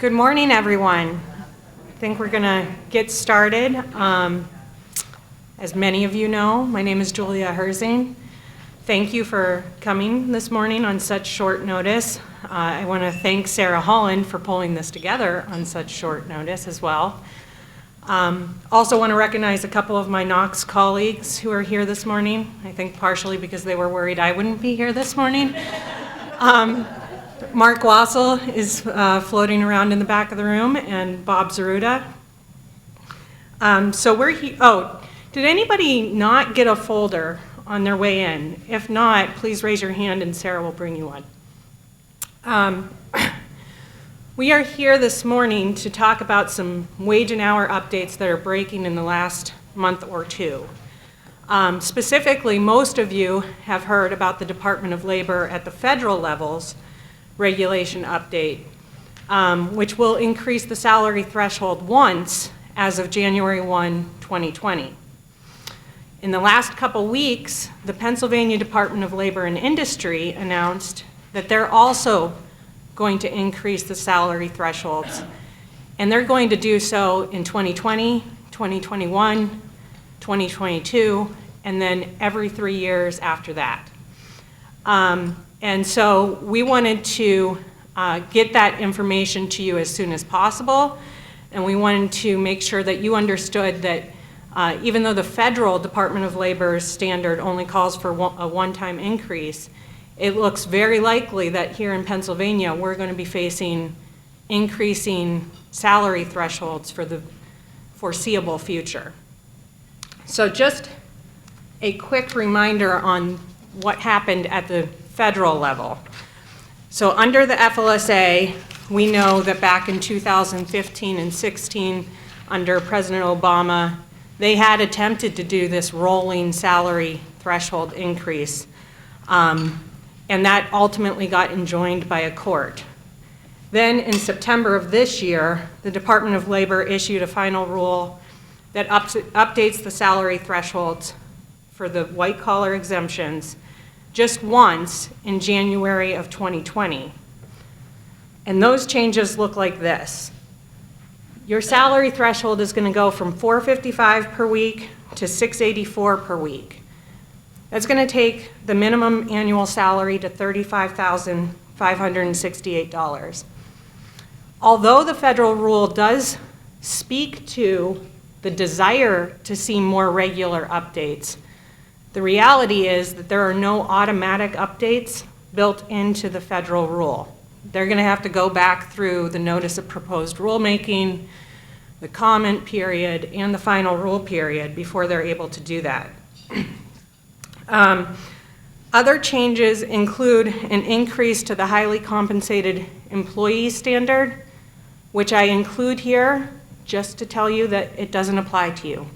Good morning, everyone. I think we're going to get started. As many of you know, my name is Julia Herzing. Thank you for coming this morning on such short notice. I want to thank Sarah Holland for pulling this together on such short notice as well. Also want to recognize a couple of my Knox colleagues who are here this morning, I think partially because they were worried I wouldn't be here this morning. Mark Wassel is floating around in the back of the room, and Bob Zaruda. So we're here. Oh, did anybody not get a folder on their way in? If not, please raise your hand and Sarah will bring you one. We are here this morning to talk about some wage and hour updates that are breaking in the last month or two. Specifically, most of you have heard about the Department of Labor at the federal levels regulation update, which will increase the salary threshold once as of January 1, 2020. In the last couple weeks, the Pennsylvania Department of Labor and Industry announced that they're also going to increase the salary thresholds, and they're going to do so in 2020, 2021, 2022, and then every 3 years after that. And so we wanted to get that information to you as soon as possible, and we wanted to make sure that you understood that even though the federal Department of Labor's standard only calls for a one-time increase, it looks very likely that here in Pennsylvania we're going to be facing increasing salary thresholds for the foreseeable future. So just a quick reminder on what happened at the federal level. So under the FLSA, we know that back in 2015 and 16, under President Obama, they had attempted to do this rolling salary threshold increase, and that ultimately got enjoined by a court. Then in September of this year, the Department of Labor issued a final rule that updates the salary thresholds for the white-collar exemptions just once in January of 2020. And those changes look like this. Your salary threshold is going to go from $455 per week to $684 per week. That's going to take the minimum annual salary to $35,568. Although the federal rule does speak to the desire to see more regular updates, the reality is that there are no automatic updates built into the federal rule. They're going to have to go back through the notice of proposed rulemaking, the comment period, and the final rule period before they're able to do that. Other changes include an increase to the highly compensated employee standard, which I include here just to tell you that it doesn't apply to you.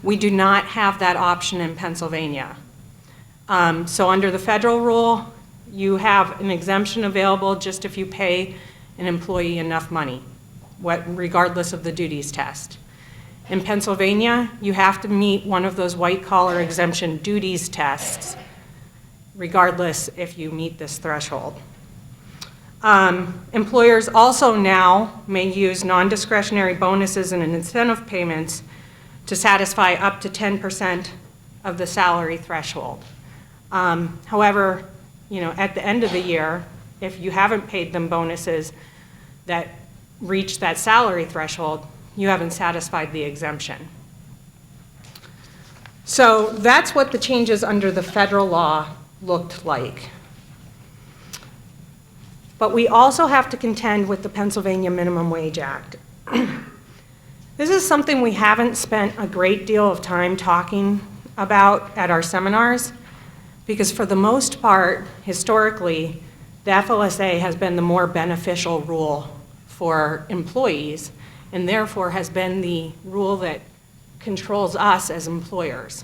We do not have that option in Pennsylvania. So under the federal rule, you have an exemption available just if you pay an employee enough money, regardless of the duties test. In Pennsylvania, you have to meet one of those white-collar exemption duties tests, regardless if you meet this threshold. Employers also now may use non-discretionary bonuses and incentive payments to satisfy up to 10% of the salary threshold. However, at the end of the year, if you haven't paid them bonuses that reach that salary threshold, you haven't satisfied the exemption. So that's what the changes under the federal law looked like. But we also have to contend with the Pennsylvania Minimum Wage Act. This is something we haven't spent a great deal of time talking about at our seminars, because for the most part, historically, the FLSA has been the more beneficial rule for employees, and therefore has been the rule that controls us as employers.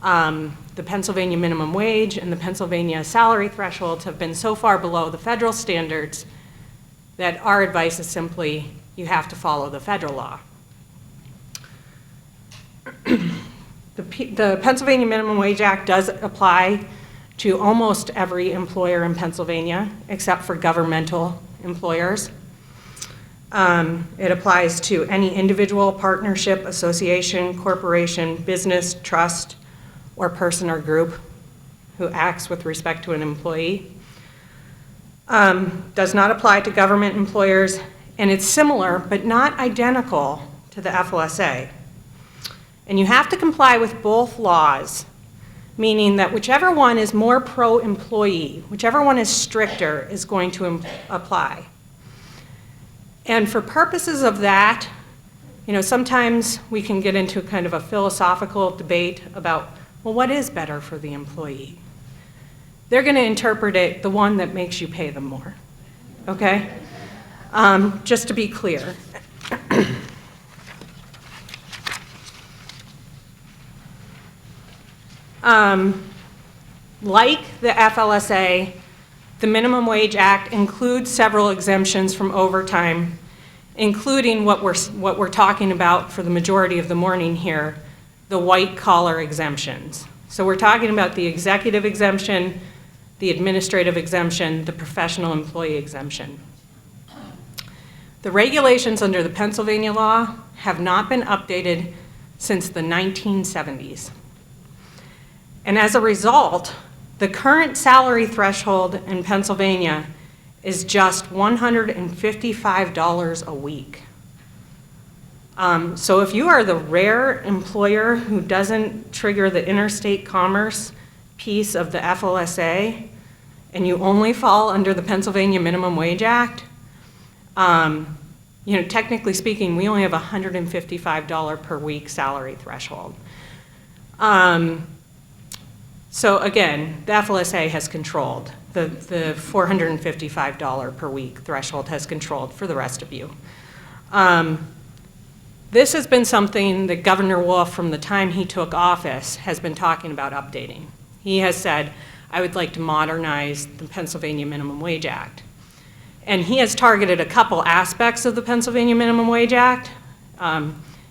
The Pennsylvania minimum wage and the Pennsylvania salary thresholds have been so far below the federal standards that our advice is simply, you have to follow the federal law. The Pennsylvania Minimum Wage Act does apply to almost every employer in Pennsylvania, except for governmental employers. It applies to any individual, partnership, association, corporation, business, trust, or person or group who acts with respect to an employee. Does not apply to government employers, and it's similar but not identical to the FLSA. And you have to comply with both laws, meaning that whichever one is more pro-employee, whichever one is stricter, is going to apply. And for purposes of that, you know, sometimes we can get into kind of a philosophical debate about, well, what is better for the employee? They're going to interpret it the one that makes you pay them more, okay? Just to be clear. Like the FLSA, the Minimum Wage Act includes several exemptions from overtime, including what we're talking about for the majority of the morning here, the white-collar exemptions. So we're talking about the executive exemption, the administrative exemption, the professional employee exemption. The regulations under the Pennsylvania law have not been updated since the 1970s. And as a result, the current salary threshold in Pennsylvania is just $155 a week. So if you are the rare employer who doesn't trigger the interstate commerce piece of the FLSA, and you only fall under the Pennsylvania Minimum Wage Act, you know, technically speaking, we only have a $155 per week salary threshold. So again, the FLSA has controlled. The $455 per week threshold has controlled for the rest of you. This has been something that Governor Wolf, from the time he took office, has been talking about updating. He has said, I would like to modernize the Pennsylvania Minimum Wage Act. And he has targeted a couple aspects of the Pennsylvania Minimum Wage Act.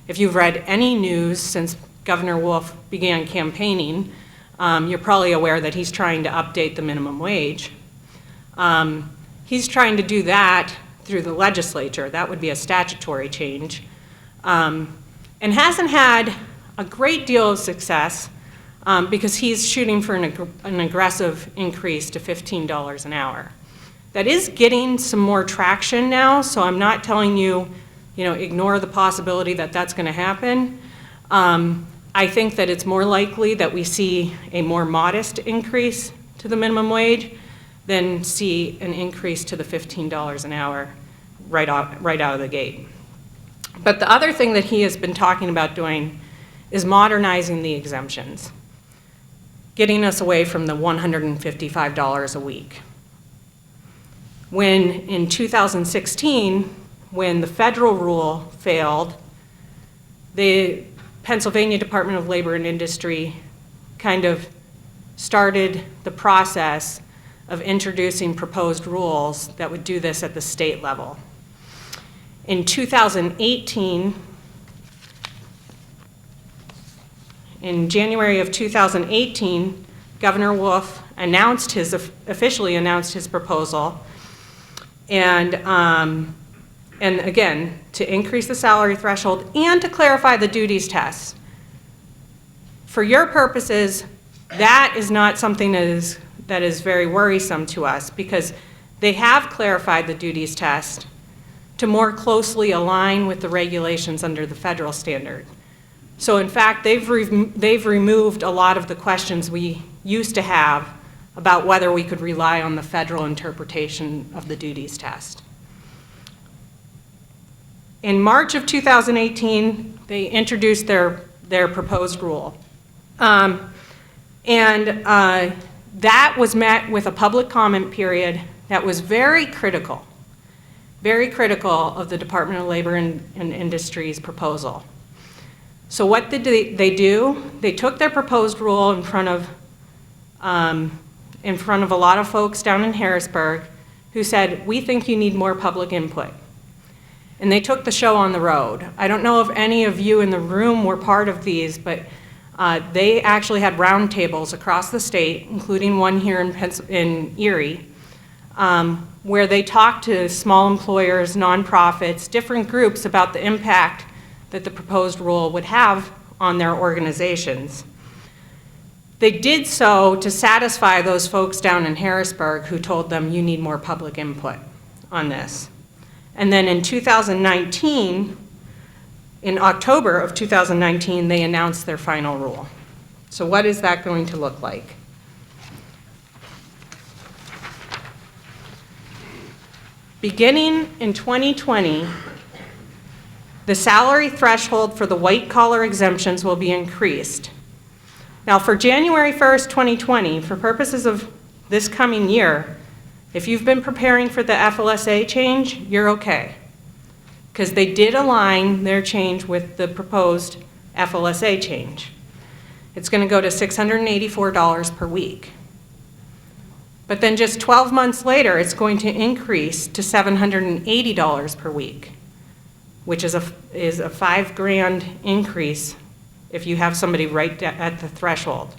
If you've read any news since Governor Wolf began campaigning, you're probably aware that he's trying to update the minimum wage. He's trying to do that through the legislature. That would be a statutory change. And hasn't had a great deal of success because he's shooting for an aggressive increase to $15 an hour. That is getting some more traction now, so I'm not telling you, ignore the possibility that that's going to happen. I think that it's more likely that we see a more modest increase to the minimum wage than see an increase to the $15 an hour right out of the gate. But the other thing that he has been talking about doing is modernizing the exemptions, getting us away from the $155 a week. When in 2016, when the federal rule failed, the Pennsylvania Department of Labor and Industry kind of started the process of introducing proposed rules that would do this at the state level. In 2018, in January of 2018, Governor Wolf officially announced his proposal, and again, to increase the salary threshold and to clarify the duties test. For your purposes, that is not something that is very worrisome to us, because they have clarified the duties test to more closely align with the regulations under the federal standard. So in fact, they've removed a lot of the questions we used to have about whether we could rely on the federal interpretation of the duties test. In March of 2018, they introduced their proposed rule. That was met with a public comment period that was very critical of the Department of Labor and Industry's proposal. So what did they do? They took their proposed rule in front of a lot of folks down in Harrisburg who said, we think you need more public input. And they took the show on the road. I don't know if any of you in the room were part of these, but they actually had roundtables across the state, including one here in Erie, where they talked to small employers, nonprofits, different groups about the impact that the proposed rule would have on their organizations. They did so to satisfy those folks down in Harrisburg who told them you need more public input on this. And then in 2019, in October of 2019, they announced their final rule. So what is that going to look like? Beginning in 2020, the salary threshold for the white-collar exemptions will be increased. Now, for January 1st, 2020, for purposes of this coming year, if you've been preparing for the FLSA change, you're okay, because they did align their change with the proposed FLSA change. It's going to go to $684 per week. But then just 12 months later, it's going to increase to $780 per week, which is a $5,000 increase if you have somebody right at the threshold.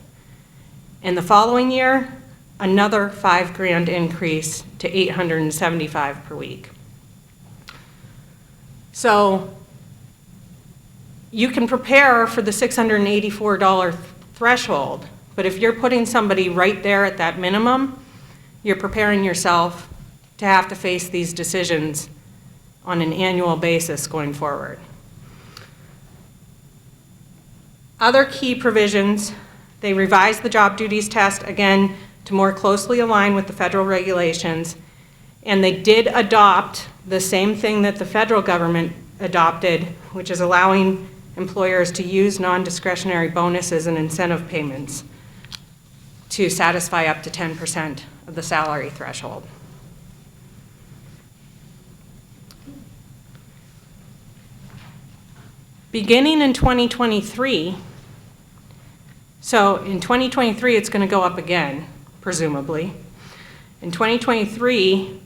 And the following year, another $5,000 increase to $875 per week. So you can prepare for the $684 threshold, but if you're putting somebody right there at that minimum, you're preparing yourself to have to face these decisions on an annual basis going forward. Other key provisions, they revised the job duties test, again, to more closely align with the federal regulations, and they did adopt the same thing that the federal government adopted, which is allowing employers to use non-discretionary bonuses and incentive payments to satisfy up to 10% of the salary threshold. Beginning in 2023, so in 2023 it's going to go up again, presumably. In 2023,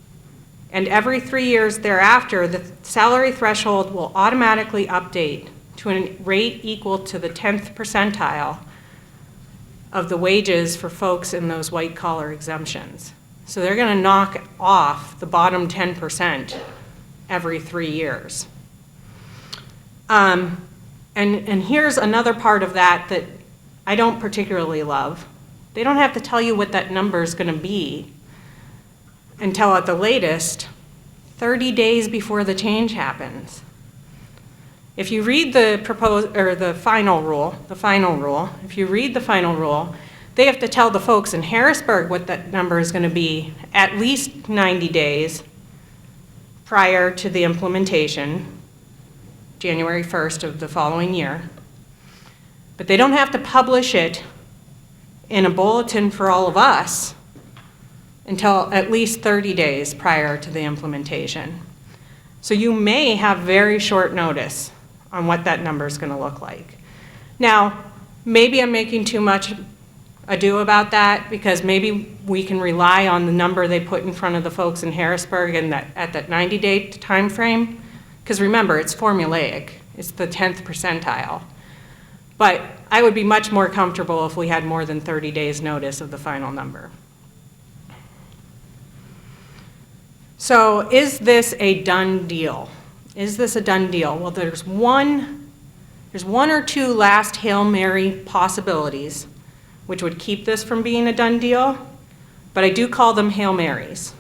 and every 3 years thereafter, the salary threshold will automatically update to a rate equal to the 10th percentile of the wages for folks in those white-collar exemptions. So they're going to knock off the bottom 10% every 3 years. And here's another part of that that I don't particularly love. They don't have to tell you what that number is going to be until at the latest 30 days before the change happens. If you read the final rule, if you read the final rule, they have to tell the folks in Harrisburg what that number is going to be at least 90 days prior to the implementation, January 1st of the following year. But they don't have to publish it in a bulletin for all of us until at least 30 days prior to the implementation. So you may have very short notice on what that number is going to look like. Now, maybe I'm making too much ado about that, because maybe we can rely on the number they put in front of the folks in Harrisburg and at that 90-day time frame, because remember, it's formulaic. It's the 10th percentile. But I would be much more comfortable if we had more than 30 days notice of the final number. So is this a done deal? Is this a done deal? Well, there's one or two last Hail Mary possibilities which would keep this from being a done deal, but I do call them Hail Marys.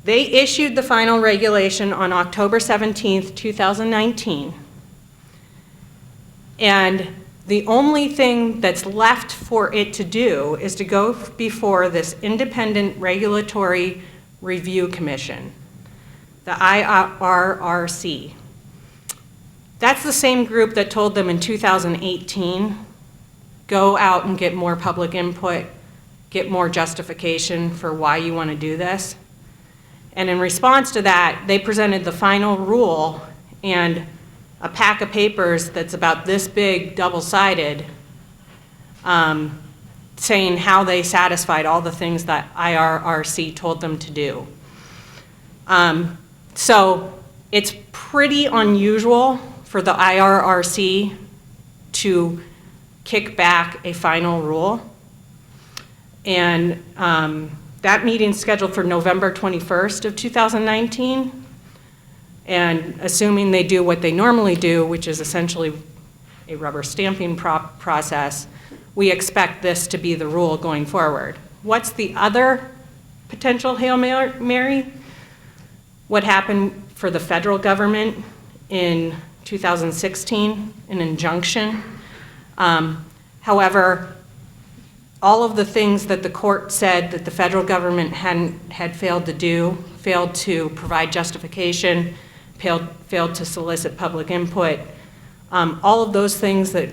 They issued the final regulation on October 17th, 2019. And the only thing that's left for it to do is to go before this Independent Regulatory Review Commission, the IRRC. That's the same group that told them in 2018, go out and get more public input, get more justification for why you want to do this. And in response to that, they presented the final rule and a pack of papers that's about this big, double-sided, saying how they satisfied all the things that IRRC told them to do. So it's pretty unusual for the IRRC to kick back a final rule. And That meeting's scheduled for November 21st of 2019. And assuming they do what they normally do, which is essentially a rubber stamping process, we expect this to be the rule going forward. What's the other potential Hail Mary? What happened for the federal government in 2016, an injunction. However, all of the things that the court said that the federal government had failed to do, failed to provide justification, failed to solicit public input, all of those things that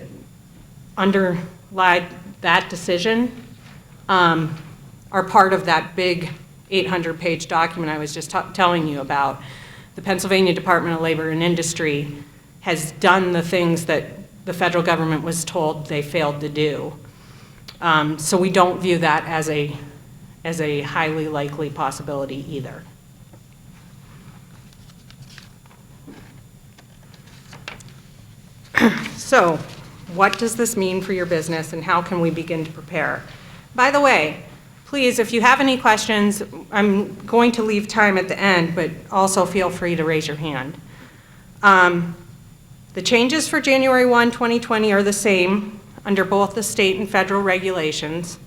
underlie that decision are part of that big 800-page document I was just telling you about. The Pennsylvania Department of Labor and Industry has done the things that the federal government was told they failed to do. So we don't view that as a highly likely possibility either. So, what does this mean for your business and how can we begin to prepare? By the way, please, if you have any questions, I'm going to leave time at the end, but also feel free to raise your hand. The changes for January 1, 2020 are the same under both the state and federal regulations.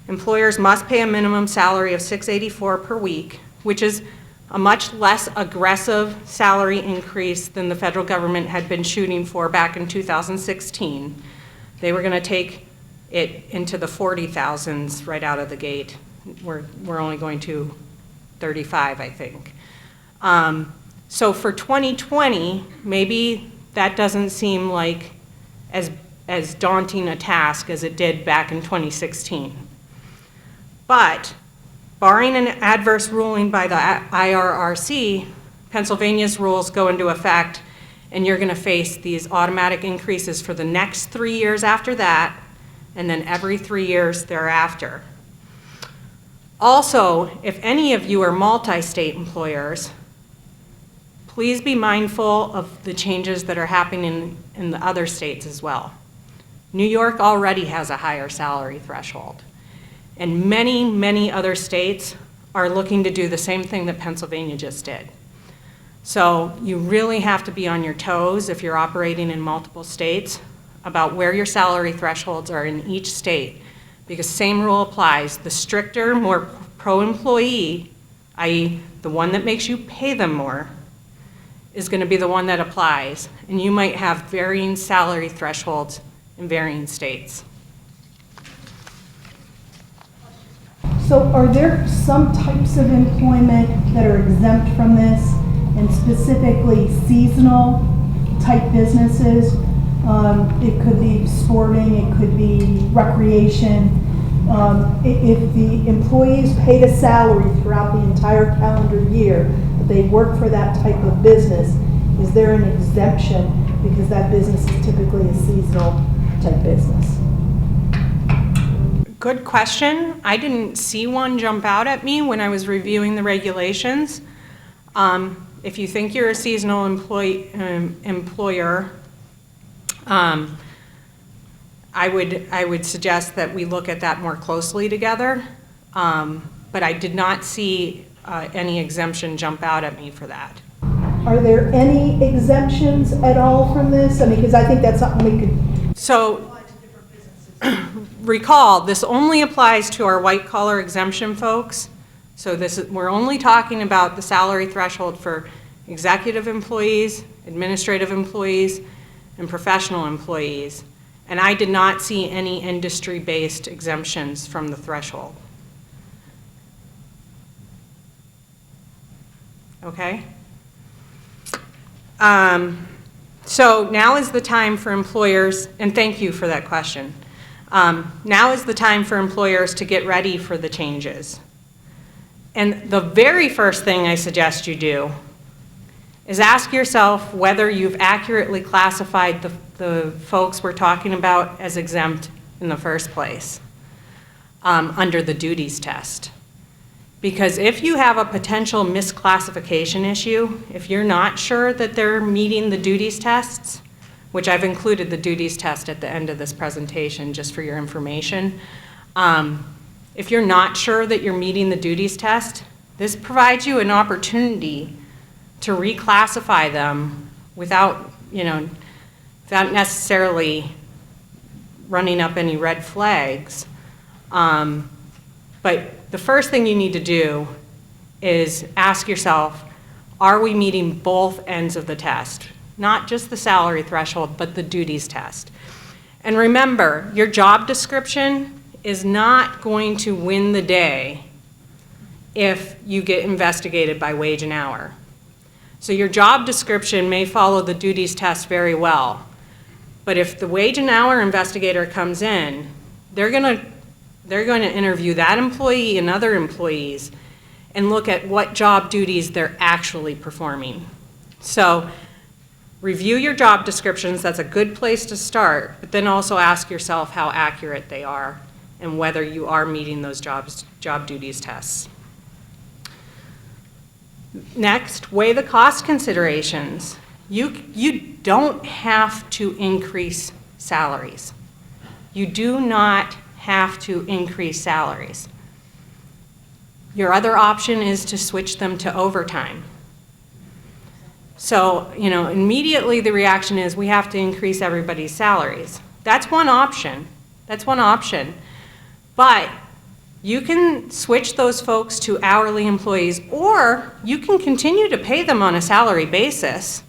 Employers must pay a minimum salary of $684 per week, which is a much less aggressive salary increase than the federal government had been shooting for back in 2016. They were going to take it into the 40,000s right out of the gate. We're only going to 35, I think. So for 2020, maybe that doesn't seem like as daunting a task as it did back in 2016. But barring an adverse ruling by the IRRC, Pennsylvania's rules go into effect, and you're going to face these automatic increases for the next 3 years after that, and then every 3 years thereafter. Also, if any of you are multi-state employers, please be mindful of the changes that are happening in the other states as well. New York already has a higher salary threshold. And many, many other states are looking to do the same thing that Pennsylvania just did. So you really have to be on your toes if you're operating in multiple states about where your salary thresholds are in each state, because same rule applies. The stricter, more pro-employee, i.e. the one that makes you pay them more, is going to be the one that applies. And you might have varying salary thresholds in varying states. So are there some types of employment that are exempt from this, and specifically seasonal type businesses? It could be sporting, it could be recreation. If the employees paid a salary throughout the entire calendar year, but they work for that type of business, is there an exemption because that business is typically a seasonal type business? Good question. I didn't see one jump out at me when I was reviewing the regulations. If you think you're a seasonal employer, I would suggest that we look at that more closely together. But I did not see any exemption jump out at me for that. Are there any exemptions at all from this? I mean, because I think that's something we could. So, recall, this only applies to our white-collar exemption folks. So we're only talking about the salary threshold for executive employees, administrative employees, and professional employees. And I did not see any industry-based exemptions from the threshold. Okay? So now is the time for employers, and thank you for that question. Now is the time for employers to get ready for the changes. And the very first thing I suggest you do is ask yourself whether you've accurately classified the folks we're talking about as exempt in the first place under the duties test. Because if you have a potential misclassification issue, if you're not sure that they're meeting the duties tests, which I've included the duties test at the end of this presentation just for your information, If you're not sure that you're meeting the duties test, this provides you an opportunity to reclassify them without, without necessarily running up any red flags. But the first thing you need to do is ask yourself, are we meeting both ends of the test? Not just the salary threshold, but the duties test. And remember, your job description is not going to win the day if you get investigated by wage and hour. So your job description may follow the duties test very well, but if the wage and hour investigator comes in, they're going to interview that employee and other employees and look at what job duties they're actually performing. So review your job descriptions, that's a good place to start, but then also ask yourself how accurate they are and whether you are meeting those job duties tests. Next, weigh the cost considerations. You don't have to increase salaries. You do not have to increase salaries. Your other option is to switch them to overtime. So, immediately the reaction is we have to increase everybody's salaries. That's one option. That's one option. But you can switch those folks to hourly employees, or you can continue to pay them on a salary basis.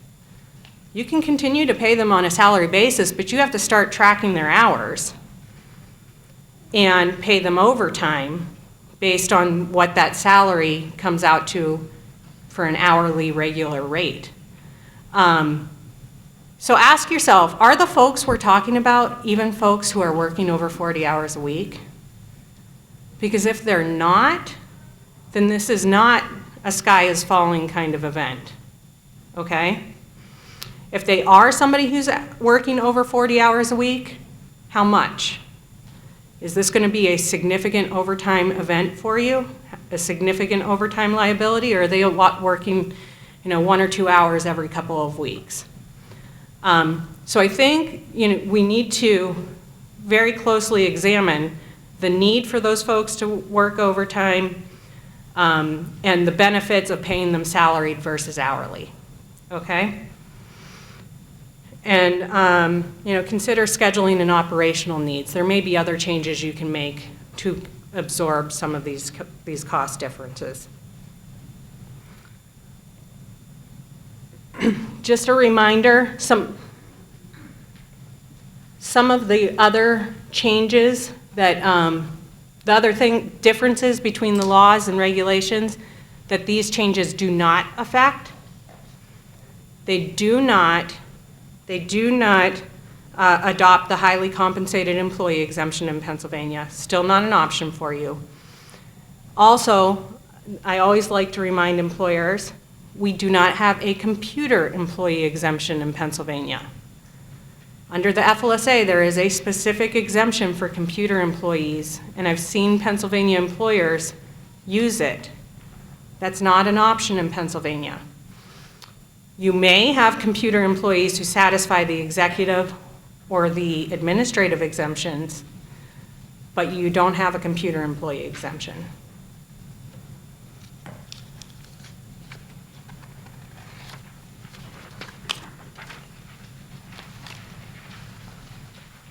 You can continue to pay them on a salary basis, but you have to start tracking their hours and pay them overtime based on what that salary comes out to for an hourly regular rate. So ask yourself, are the folks we're talking about even folks who are working over 40 hours a week? Because if they're not, then this is not a sky is falling kind of event, okay? If they are somebody who's working over 40 hours a week, how much? Is this going to be a significant overtime event for you? A significant overtime liability, or are they working 1 or 2 hours every couple of weeks? So I think we need to very closely examine the need for those folks to work overtime and the benefits of paying them salaried versus hourly, okay? And consider scheduling and operational needs. There may be other changes you can make to absorb some of these cost differences. Just a reminder, some of the other changes that, differences between the laws and regulations that these changes do not affect. They do not adopt the highly compensated employee exemption in Pennsylvania. Still not an option for you. Also, I always like to remind employers, we do not have a computer employee exemption in Pennsylvania. Under the FLSA, there is a specific exemption for computer employees, and I've seen Pennsylvania employers use it. That's not an option in Pennsylvania. You may have computer employees who satisfy the executive or the administrative exemptions, but you don't have a computer employee exemption.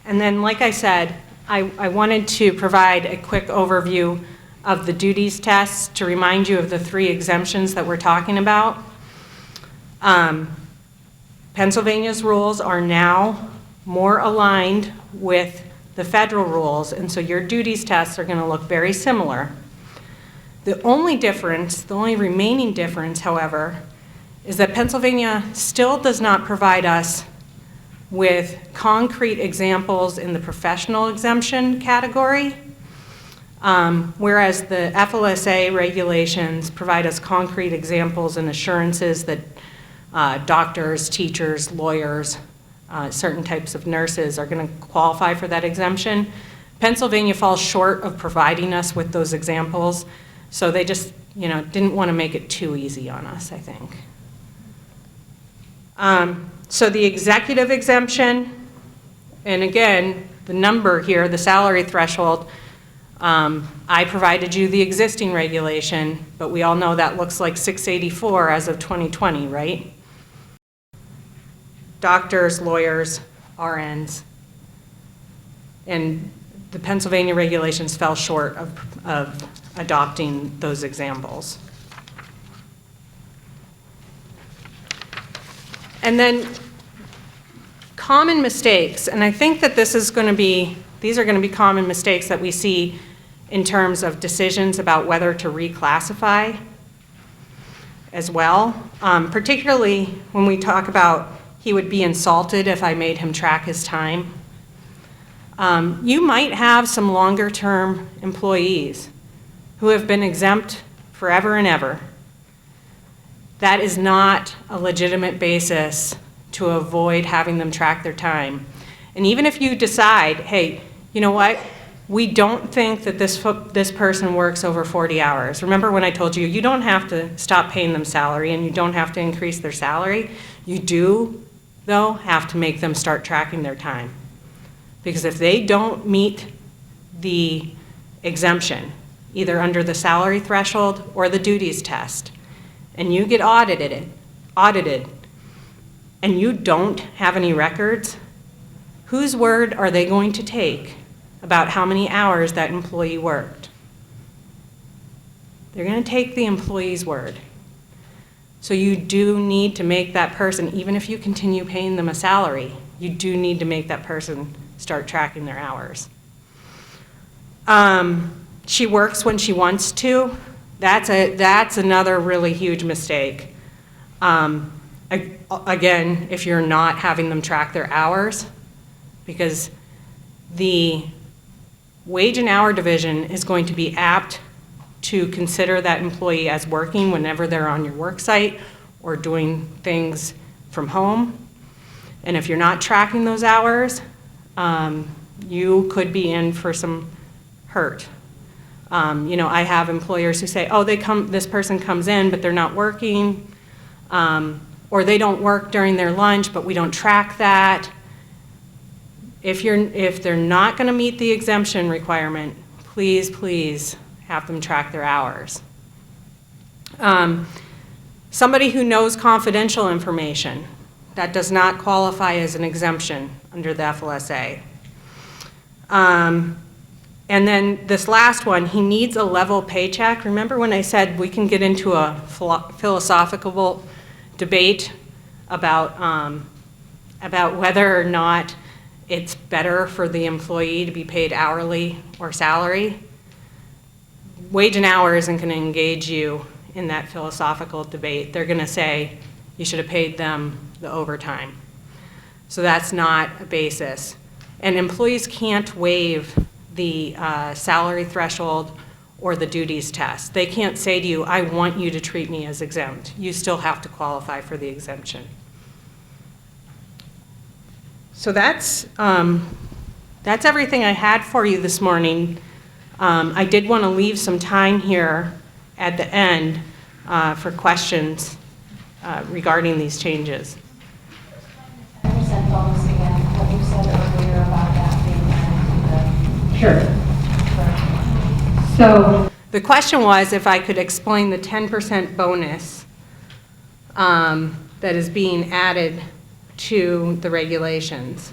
And then, like I said, I wanted to provide a quick overview of the duties tests to remind you of the 3 exemptions that we're talking about. Pennsylvania's rules are now more aligned with the federal rules, and so your duties tests are going to look very similar. The only remaining difference, however, is that Pennsylvania still does not provide us with concrete examples in the professional exemption category, whereas the FLSA regulations provide us concrete examples and assurances that doctors, teachers, lawyers, certain types of nurses are going to qualify for that exemption. Pennsylvania falls short of providing us with those examples, so they just didn't want to make it too easy on us, I think. So the executive exemption, and again, the number here, the salary threshold, I provided you the existing regulation, but we all know that looks like 684 as of 2020, right? Doctors, lawyers, RNs. And the Pennsylvania regulations fell short of adopting those examples. And then common mistakes, and I think that these are going to be common mistakes that we see in terms of decisions about whether to reclassify as well, particularly when we talk about he would be insulted if I made him track his time. You might have some longer-term employees who have been exempt forever and ever. That is not a legitimate basis to avoid having them track their time. And even if you decide, hey, you know what, we don't think that this person works over 40 hours. Remember when I told you, you don't have to stop paying them salary and you don't have to increase their salary. You do, though, have to make them start tracking their time. Because if they don't meet the exemption, either under the salary threshold or the duties test, and you get audited, and you don't have any records, whose word are they going to take about how many hours that employee worked? They're going to take the employee's word. So you do need to make that person, even if you continue paying them a salary, you do need to make that person start tracking their hours. She works when she wants to. That's another really huge mistake. Again, if you're not having them track their hours, because the wage and hour division is going to be apt to consider that employee as working whenever they're on your work site or doing things from home. And if you're not tracking those hours, you could be in for some hurt. I have employers who say, oh, this person comes in, but they're not working, or they don't work during their lunch, but we don't track that. If they're not going to meet the exemption requirement, please have them track their hours. Somebody who knows confidential information, that does not qualify as an exemption under the FLSA. And then this last one, he needs a level paycheck. Remember when I said we can get into a philosophical debate about whether or not it's better for the employee to be paid hourly or salary? Wage and hour isn't going to engage you in that philosophical debate. They're going to say you should have paid them the overtime. So that's not a basis. And employees can't waive the salary threshold or the duties test. They can't say to you, I want you to treat me as exempt. You still have to qualify for the exemption. So that's everything I had for you this morning. I did want to leave some time here at the end for questions regarding these changes. 10% bonus again, what you said earlier about that being Sure. So The question was if I could explain the 10% bonus that is being added to the regulations.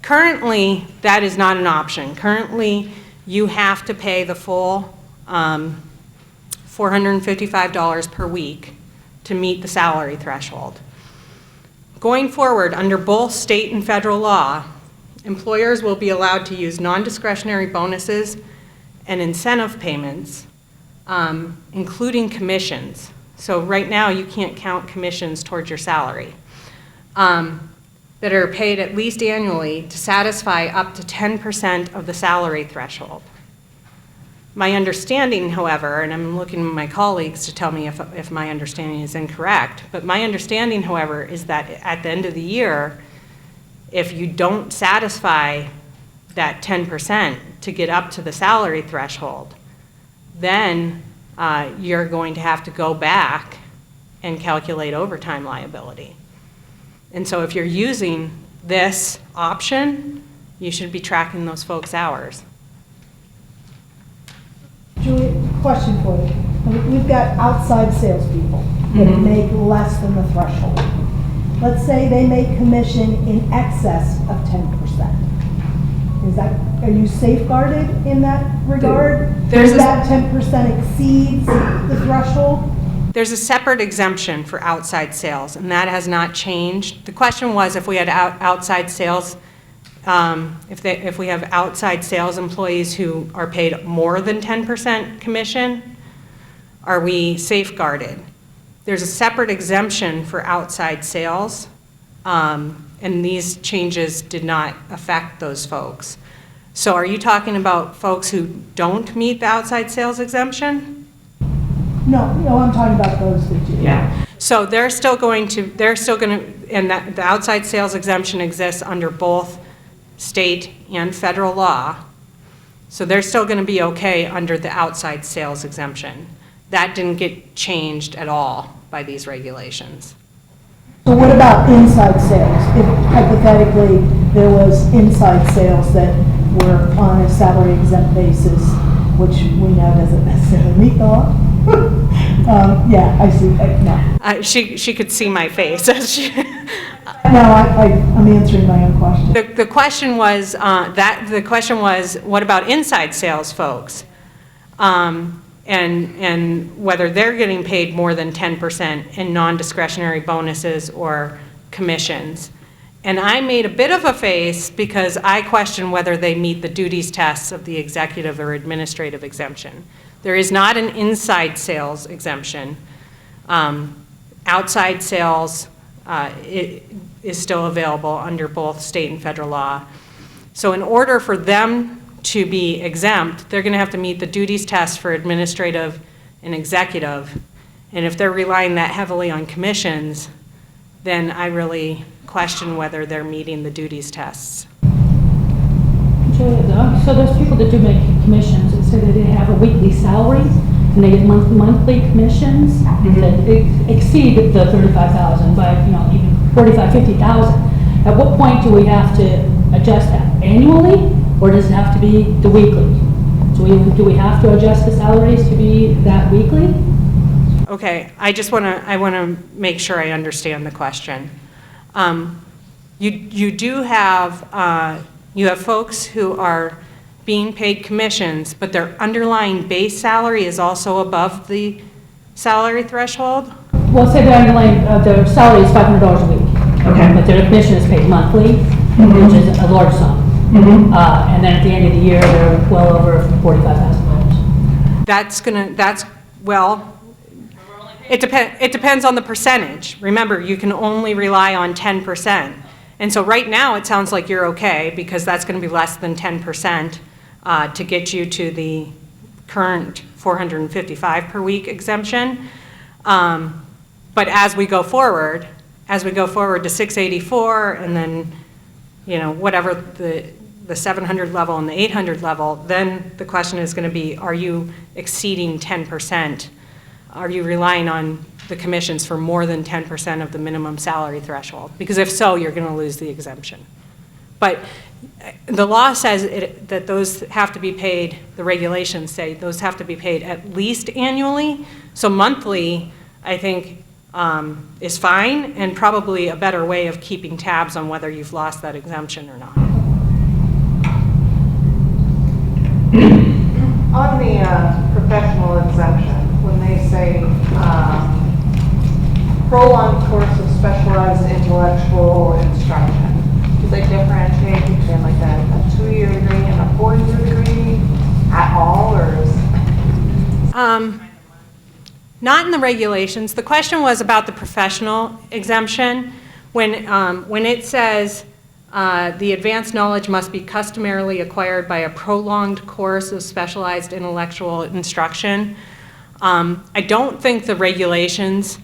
Currently, that is not an option. Currently, you have to pay the full $455 per week to meet the salary threshold. Going forward, under both state and federal law, employers will be allowed to use non-discretionary bonuses and incentive payments, including commissions. So right now, you can't count commissions towards your salary, that are paid at least annually to satisfy up to 10% of the salary threshold. My understanding, however, and I'm looking at my colleagues to tell me if my understanding is incorrect, but my understanding, however, is that at the end of the year, if you don't satisfy that 10% to get up to the salary threshold, then you're going to have to go back and calculate overtime liability. And so if you're using this option, you should be tracking those folks' hours. question for you. We've got outside salespeople that make less than the threshold. Let's say they make commission in excess of 10%. Are you safeguarded in that regard? There's If that 10% exceeds the threshold? There's a separate exemption for outside sales, and that has not changed. The question was if we had outside sales, if we have outside sales employees who are paid more than 10% commission, are we safeguarded? There's a separate exemption for outside sales, and these changes did not affect those folks. So are you talking about folks who don't meet the outside sales exemption? No, I'm talking about those that do. Yeah. So they're still going to, and that the outside sales exemption exists under both state and federal law. So they're still going to be okay under the outside sales exemption. That didn't get changed at all by these regulations. So what about inside sales? If hypothetically there was inside sales that were on a salary exempt basis, which we know doesn't necessarily meet the law. Yeah, I see. No. She could see my face. No, I'm answering my own question. The question was what about inside sales folks, and whether they're getting paid more than 10% in non-discretionary bonuses or commissions. And I made a bit of a face because I question whether they meet the duties tests of the executive or administrative exemption. There is not an inside sales exemption. Outside sales is still available under both state and federal law. So in order for them to be exempt, they're going to have to meet the duties test for administrative and executive. And if they're relying that heavily on commissions, then I really question whether they're meeting the duties tests. Julia, so those people that do make commissions, it said that they have a weekly salary and they get monthly commissions that exceed the 35,000 by even 45, 50,000. At what point do we have to adjust that annually, or does it have to be the weekly? So do we have to adjust the salaries to be that weekly? Okay, I want to make sure I understand the question. You do have you have folks who are being paid commissions, but their underlying base salary is also above the salary threshold? Well, say their underlying their salary is $500 a week, Okay. but their commission is paid monthly, which is a large sum. And then at the end of the year, they're well over $45,000. It depends on the percentage. Remember, you can only rely on 10%. And so right now, it sounds like you're okay because that's going to be less than 10% to get you to the current $455 per week exemption. But as we go forward to 684 and then, whatever the 700 level and the 800 level, then the question is going to be, are you exceeding 10%? Are you relying on the commissions for more than 10% of the minimum salary threshold? Because if so, you're going to lose the exemption. But the law says that those have to be paid, the regulations say those have to be paid at least annually. So monthly, I think, is fine and probably a better way of keeping tabs on whether you've lost that exemption or not. On the professional exemption, when they say prolonged course of specialized intellectual instruction, do they differentiate between like a 2-year degree and a 4-year degree at all, or is Not in the regulations. The question was about the professional exemption. When it says the advanced knowledge must be customarily acquired by a prolonged course of specialized intellectual instruction, I don't think the regulations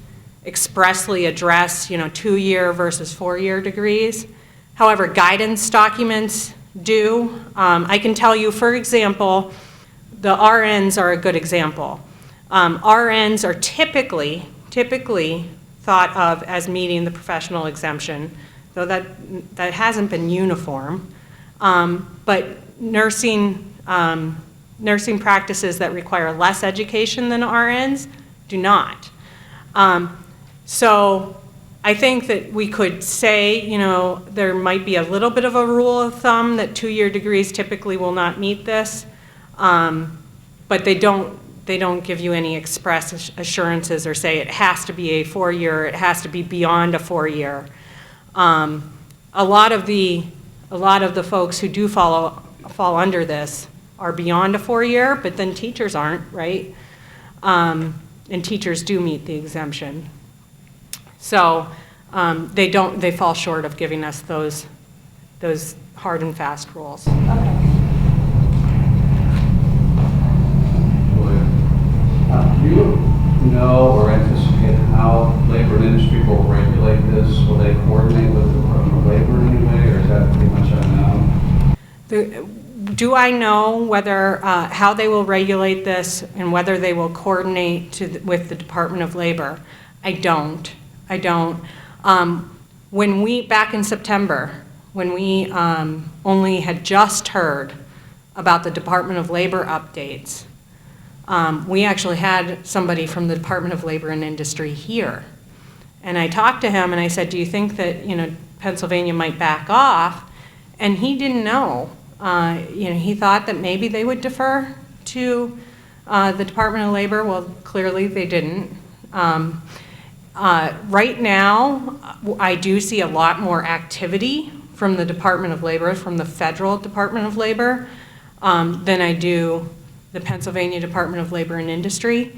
expressly address 2-year versus 4-year degrees. However, guidance documents do. I can tell you, for example, the RNs are a good example. RNs are typically thought of as meeting the professional exemption, though that hasn't been uniform. But nursing nursing practices that require less education than RNs do not. So I think that we could say, you know, there might be a little bit of a rule of thumb that 2-year degrees typically will not meet this, but they don't give you any express assurances or say it has to be a 4-year, it has to be beyond a 4-year. A lot of the folks who do fall under this are beyond a 4-year, but then teachers aren't, right? And teachers do meet the exemption. So they fall short of giving us those hard and fast rules. Okay. Do you know or anticipate how labor and industry will regulate this? Will they coordinate with the Department of Labor in any way, or is that pretty much unknown? Do I know whether, how they will regulate this and whether they will coordinate with the Department of Labor? I don't. When back in September, when we only had just heard about the Department of Labor updates, we actually had somebody from the Department of Labor and Industry here. And I talked to him and I said, do you think that, you know, Pennsylvania might back off? And he didn't know. You know, he thought that maybe they would defer to the Department of Labor. Well, clearly they didn't. Right now, I do see a lot more activity from the Department of Labor, from the federal Department of Labor, than I do the Pennsylvania Department of Labor and Industry.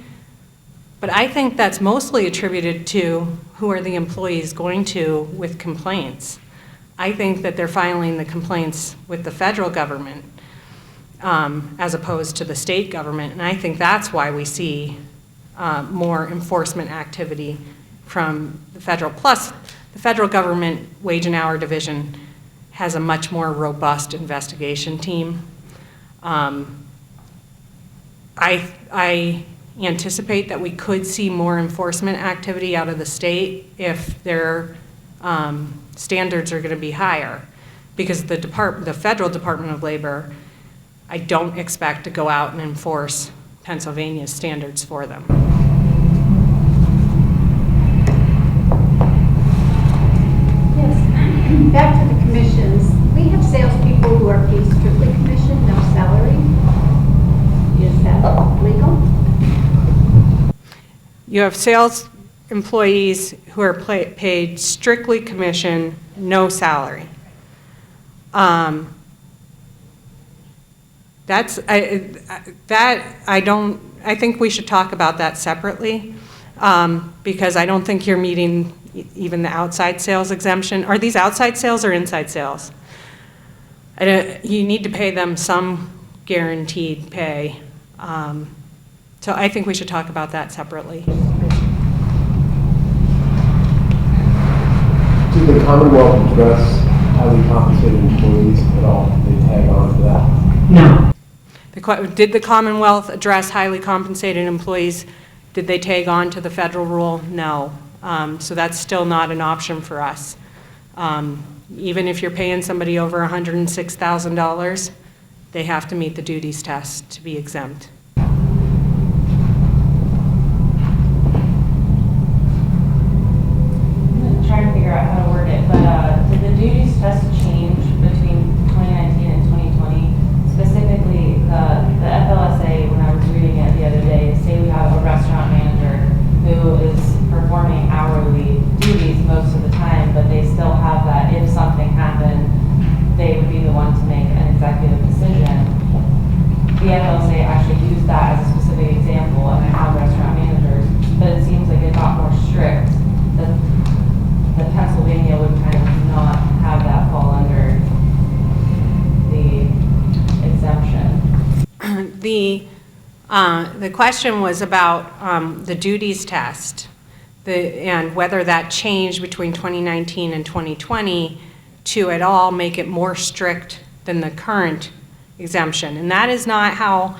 But I think that's mostly attributed to who are the employees going to with complaints. I think that they're filing the complaints with the federal government as opposed to the state government, and I think that's why we see more enforcement activity from the federal. Plus, the federal government wage and hour division has a much more robust investigation team. I anticipate that we could see more enforcement activity out of the state if their standards are going to be higher, because the federal Department of Labor, I don't expect to go out and enforce Pennsylvania's standards for them. Yes. Back to the commissions. We have salespeople who are paid strictly commission, no salary. Is that legal? You have sales employees who are paid strictly commission, no salary. I think we should talk about that separately, because I don't think you're meeting even the outside sales exemption. Are these outside sales or inside sales? You need to pay them some guaranteed pay. So I think we should talk about that separately. Did the Commonwealth address highly compensated employees at all? Did they tag on to that? No. Did the Commonwealth address highly compensated employees? Did they tag on to the federal rule? No. So that's still not an option for us. Even if you're paying somebody over $106,000, they have to meet the duties test to be exempt. Trying to figure out how to word it, but did the duties test change between 2019 and 2020? Specifically, the FLSA, when I was reading it the other day, say we have a restaurant manager who is performing hourly duties most of the time, but they still have that if something happened, they would be the one to make an executive decision. The FLSA actually used that as a specific example, and I have restaurant managers, but it seems like it got more strict. That Pennsylvania would kind of not have that fall under the exemption. The question was about the duties test and whether that changed between 2019 and 2020 to at all make it more strict than the current exemption. And that is not how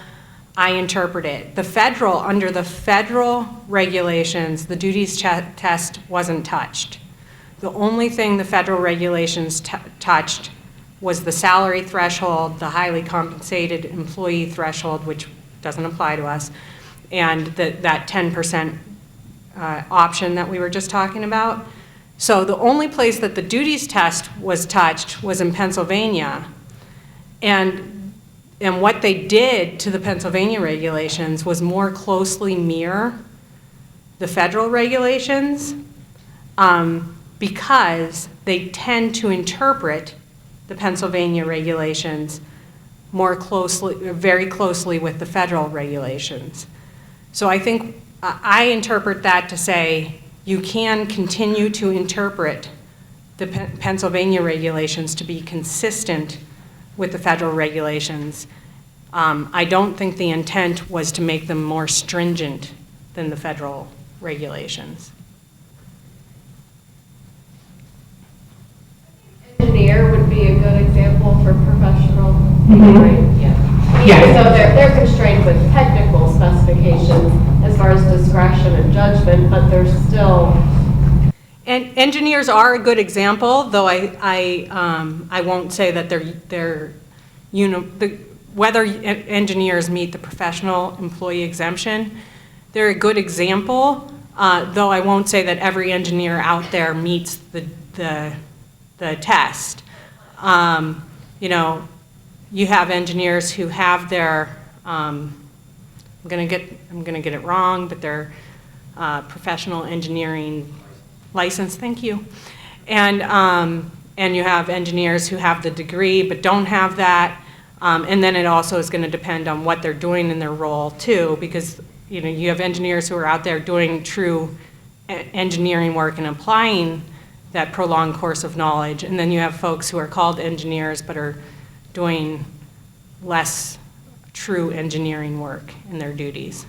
I interpret it. Under the federal regulations, the duties test wasn't touched. The only thing the federal regulations touched was the salary threshold, the highly compensated employee threshold, which doesn't apply to us, and that 10% option that we were just talking about. So the only place that the duties test was touched was in Pennsylvania. And what they did to the Pennsylvania regulations was more closely mirror the federal regulations because they tend to interpret the Pennsylvania regulations more closely, very closely with the federal regulations. So I think I interpret that to say you can continue to interpret the Pennsylvania regulations to be consistent with the federal regulations. I don't think the intent was to make them more stringent than the federal regulations. Engineer would be a good example for professional. Mhm. Yeah. So they're constrained with technical specifications as far as discretion and judgment, but they're still. And engineers are a good example, though I won't say that they're whether engineers meet the professional employee exemption, they're a good example, though I won't say that every engineer out there meets the test. You know, you have engineers who have their, I'm gonna get it wrong, but their professional engineering license, thank you. And you have engineers who have the degree but don't have that. And then it also is gonna depend on what they're doing in their role too, because you know, you have engineers who are out there doing true engineering work and applying that prolonged course of knowledge, and then you have folks who are called engineers but are doing less true engineering work in their duties.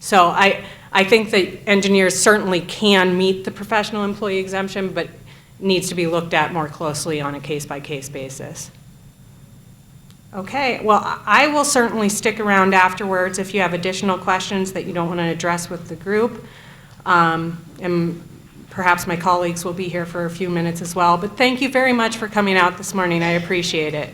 So I think that engineers certainly can meet the professional employee exemption, but needs to be looked at more closely on a case-by-case basis. Okay, well, I will certainly stick around afterwards if you have additional questions that you don't want to address with the group. And perhaps my colleagues will be here for a few minutes as well. But thank you very much for coming out this morning. I appreciate it.